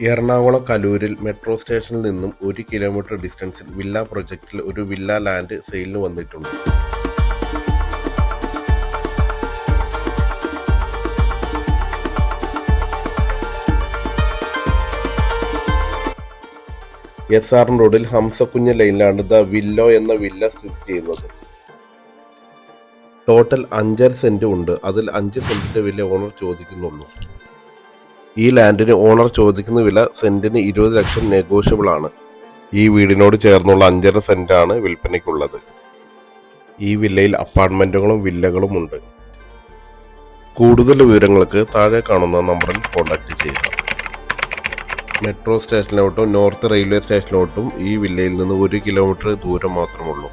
Ernakulam കലൂരിൽ metro സ്റ്റേഷനിൽ നിന്നും 1 kilometre ഡിസ്റ്റൻസിൽ villa പ്രൊജക്റ്റിൽ ഒരു വില്ല ലാൻഡ് സെയിലിന് വന്നിട്ടുണ്ട്. SRN റോഡിൽ ഹംസക്കുഞ്ഞ് ലൈനിലാണ് ദ വില്ലോ എന്ന വില്ല സ്ഥിതി ചെയ്യുന്നത്. ടോട്ടൽ 5.5 സെന്റ് ഉണ്ട്. അതിൽ 5 സെന്റിന്റെ വില ഓണർ ചോദിക്കുന്നുള്ളൂ. ഈ ലാൻഡിന് ഓണർ ചോദിക്കുന്ന വില സെന്റിന് 20 ലക്ഷം നെഗോഷ്യബിൾ ആണ്. ഈ വീടിനോട് ചേർന്നുള്ള 5.5 സെന്റാണ് വിൽപ്പനയ്ക്കുള്ളത്. ഈ വില്ലയിൽ അപ്പാർട്ട്മെന്റുകളും വില്ലകളും ഉണ്ട്. കൂടുതൽ വിവരങ്ങൾക്ക് താഴെ കാണുന്ന നമ്പറിൽ കോൺടാക്ട് ചെയ്യുക. മെട്രോ സ്റ്റേഷനിലോട്ടും നോർത്ത് റെയിൽവേ സ്റ്റേഷനിലോട്ടും ഈ വില്ലയിൽ നിന്ന് 1 കിലോമീറ്റർ ദൂരം മാത്രമുള്ളൂ.